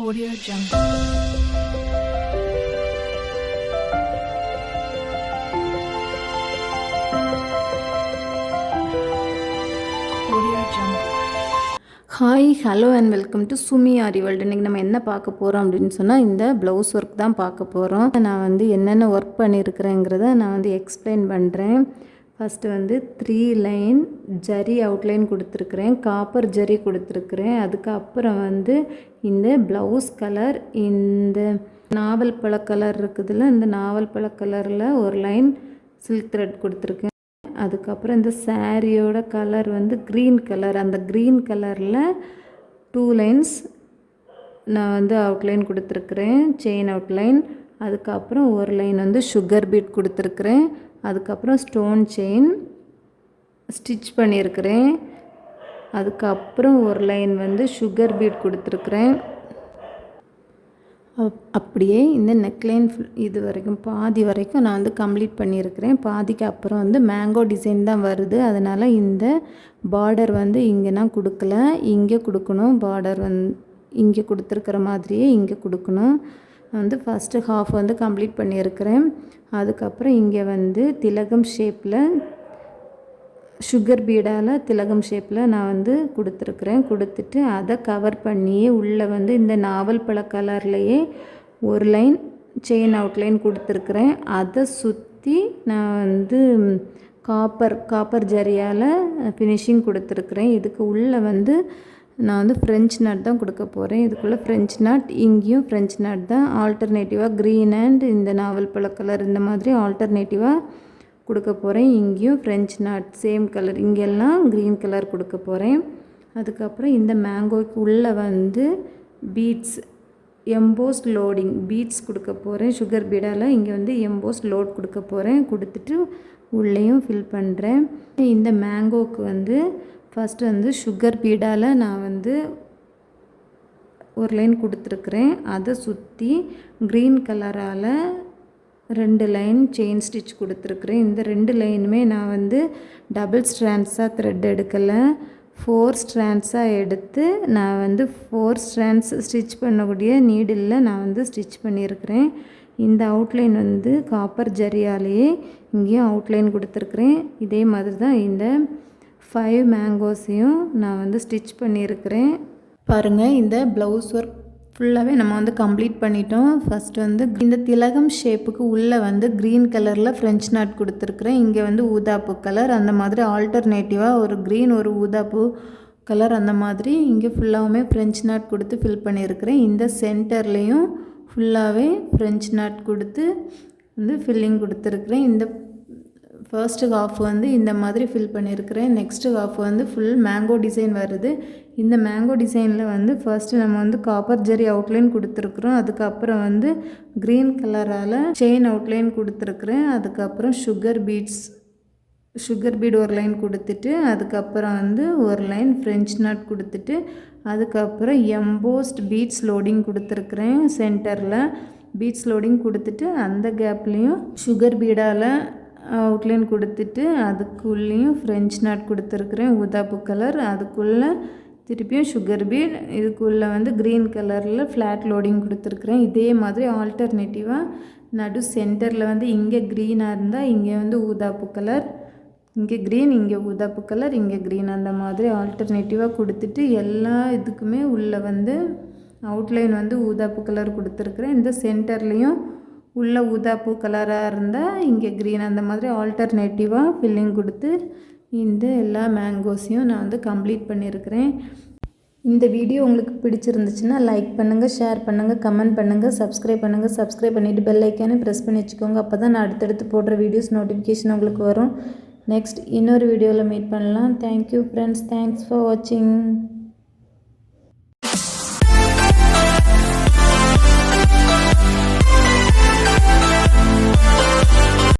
Audio Jungle. Audio Jungle. Hi hello and welcome to Sumi Aari world. இன்றைக்கி நம்ம என்ன பார்க்க போகிறோம் அப்படின்னு சொன்னால் இந்த ப்ளவுஸ் ஒர்க் தான் பார்க்க போகிறோம். நான் என்னென்ன ஒர்க் பண்ணியிருக்கிறேங்கிறத நான் எக்ஸ்பிளைன் பண்ணுறேன். ஃபஸ்ட்டு 3 லைன் ஜரி அவுட்லைன் கொடுத்துருக்குறேன், காப்பர் ஜரி கொடுத்துருக்குறேன். அதுக்கப்புறம் இந்த ப்ளவுஸ் கலர், இந்த நாவல் பழ கலர் இருக்குதுல்ல, இந்த நாவல் பழ கலரில் ஒரு லைன் சில்க் த்ரெட் கொடுத்துருக்கேன். அதுக்கப்புறம் இந்த சாரியோட கலர் க்ரீன் கலர், அந்த க்ரீன் கலரில் 2 லைன்ஸ் நான் அவுட்லைன் கொடுத்துருக்குறேன், செயின் அவுட்லைன். அதுக்கப்புறம் ஒரு லைன் சுகர் பீட் கொடுத்துருக்குறேன். அதுக்கப்புறம் ஸ்டோன் செயின் ஸ்டிச் பண்ணியிருக்கிறேன். அதுக்கப்புறம் ஒரு லைன் சுகர் பீட் கொடுத்துருக்குறேன். அப்படியே இந்த நெக்லைன் இது வரைக்கும் பாதி வரைக்கும் நான் கம்ப்ளீட் பண்ணியிருக்கிறேன். பாதிக்கு அப்புறம் மேங்கோ டிசைன் தான் வருது. அதனால் இந்த பார்டர் இங்கே நான் கொடுக்கல, இங்கே கொடுக்கணும். பார்டர் இங்கே கொடுத்துருக்கிற மாதிரியே இங்கே கொடுக்கணும். நான் ஃபஸ்ட்டு ஹாஃப் கம்ப்ளீட் பண்ணியிருக்கிறேன். அதுக்கப்புறம் இங்கே திலகம் ஷேப்பில் சுகர் பீடால் திலகம் ஷேப்பில் நான் கொடுத்துருக்குறேன். கொடுத்துட்டு அதை கவர் பண்ணியே உள்ளே இந்த நாவல் பழ கலர்லேயே ஒரு லைன் செயின் அவுட்லைன் கொடுத்துருக்குறேன். அதை சுற்றி நான் காப்பர் ஜரியால் ஃபினிஷிங் கொடுத்துருக்குறேன். இதுக்கு உள்ளே நான் ஃப்ரெஞ்ச் நாட் தான் கொடுக்க போகிறேன். இதுக்குள்ளே ஃப்ரெஞ்ச் நாட், இங்கேயும் ஃப்ரெஞ்ச் நாட் தான். ஆல்டர்னேட்டிவாக க்ரீன் அண்ட் இந்த நாவல் பழ கலர் இந்த மாதிரி ஆல்டர்னேட்டிவாக கொடுக்க போகிறேன். இங்கேயும் ஃப்ரெஞ்ச் நாட் சேம் கலர், இங்கெல்லாம் க்ரீன் கலர் கொடுக்க போகிறேன். அதுக்கப்புறம் இந்த மேங்கோக்கு உள்ளே பீட்ஸ், எம்போஸ்ட் லோடிங் பீட்ஸ் கொடுக்க போகிறேன். சுகர் பீடால் இங்கே எம்போஸ்ட் லோட் கொடுக்க போகிறேன். கொடுத்துட்டு உள்ளேயும் ஃபில் பண்ணுறேன். இந்த மேங்கோக்கு ஃபஸ்ட்டு சுகர் பீடால் நான் ஒரு லைன் கொடுத்துருக்குறேன். அதை சுற்றி க்ரீன் கலரால் 2 லைன் செயின் ஸ்டிச் கொடுத்துருக்குறேன். இந்த 2 லைனுமே நான் டபுள் ஸ்ட்ராண்ட்ஸாக த்ரெட் எடுக்கலை, 4 ஸ்ட்ராண்ட்ஸாக எடுத்து நான் 4 ஸ்ட்ராண்ட்ஸ் ஸ்டிச் பண்ணக்கூடிய நீடில் நான் ஸ்டிச் பண்ணியிருக்கிறேன். இந்த அவுட்லைன் காப்பர் ஜரியாலேயே இங்கேயும் அவுட்லைன் கொடுத்துருக்குறேன். இதே மாதிரி தான் இந்த 5 மேங்கோஸையும் நான் ஸ்டிச் பண்ணியிருக்கிறேன். பாருங்கள், இந்த ப்ளவுஸ் ஒர்க் ஃபுல்லாகவே நம்ம கம்ப்ளீட் பண்ணிட்டோம். ஃபஸ்ட்டு இந்த திலகம் ஷேப்புக்கு உள்ளே க்ரீன் கலரில் ஃப்ரெஞ்ச் நாட் கொடுத்துருக்குறேன். இங்கே ஊதாப்பூ கலர், அந்த மாதிரி ஆல்டர்னேட்டிவாக ஒரு க்ரீன் ஒரு ஊதாப்பூ கலர் அந்த மாதிரி இங்கே ஃபுல்லாகவுமே ஃப்ரெஞ்ச் நாட் கொடுத்து ஃபில் பண்ணியிருக்கிறேன். இந்த சென்டர்லேயும் ஃபுல்லாகவே ஃப்ரெஞ்ச் நாட் கொடுத்து ஃபில்லிங் கொடுத்துருக்குறேன். இந்த ஃபர்ஸ்ட்டு ஹாஃப் இந்த மாதிரி ஃபில் பண்ணியிருக்கிறேன். Next half full mango design வருது. இந்த மேங்கோ டிசைனில் ஃபர்ஸ்ட்டு நம்ம காப்பர் ஜரி அவுட்லைன் கொடுத்துருக்குறோம். அதுக்கப்புறம் க்ரீன் கலரால் செயின் அவுட்லைன் கொடுத்துருக்குறேன். அதுக்கப்புறம் சுகர் பீட் ஒரு லைன் கொடுத்துட்டு, அதுக்கப்புறம் ஒரு லைன் ஃப்ரெஞ்ச் நாட் கொடுத்துட்டு, அதுக்கப்புறம் எம்போஸ்ட் பீட்ஸ் லோடிங் கொடுத்துருக்குறேன். சென்டரில் பீட்ஸ் லோடிங் கொடுத்துட்டு அந்த கேப்லேயும் சுகர் பீடால் அவுட்லைன் கொடுத்துட்டு, அதுக்குள்ளேயும் ஃப்ரெஞ்ச் நாட் கொடுத்துருக்குறேன் ஊதாப்பூ கலர். அதுக்குள்ளே திருப்பியும் சுகர் பீட், இதுக்குள்ளே க்ரீன் கலரில் ஃப்ளாட் லோடிங் கொடுத்துருக்குறேன். இதே மாதிரி ஆல்டர்னேட்டிவாக நடு சென்டரில் இங்கே க்ரீனாக இருந்தால் இங்கே ஊதாப்பூ கலர், இங்கே க்ரீன், இங்கே ஊதாப்பூ கலர், இங்கே க்ரீன், அந்த மாதிரி ஆல்டர்னேட்டிவாக கொடுத்துட்டு எல்லா இதுக்குமே உள்ளே அவுட்லைன் ஊதாப்பூ கலர் கொடுத்துருக்குறேன். இந்த சென்டர்லேயும் உள்ள ஊதாப்பூ கலராக இருந்தால் இங்கே க்ரீன், அந்த மாதிரி ஆல்டர்னேட்டிவாக ஃபில்லிங் கொடுத்து இந்த எல்லா மேங்கோஸையும் நான் கம்ப்ளீட் பண்ணியிருக்கிறேன். இந்த வீடியோ உங்களுக்கு பிடிச்சிருந்துச்சுன்னா லைக் பண்ணுங்கள், ஷேர் பண்ணுங்கள், கமெண்ட் பண்ணுங்கள், சப்ஸ்கிரைப் பண்ணுங்கள். சப்ஸ்கிரைப் பண்ணிவிட்டு பெல் ஐக்கானே ப்ரெஸ் பண்ணி வச்சுக்கோங்க. அப்போ தான் நான் அடுத்தடுத்து போடுற வீடியோஸ் நோட்டிஃபிகேஷன் உங்களுக்கு வரும். நெக்ஸ்ட் இன்னொரு வீடியோவில் மீட் பண்ணலாம். தேங்க்யூ ஃப்ரெண்ட்ஸ், தேங்க்ஸ் ஃபார் வாட்சிங்.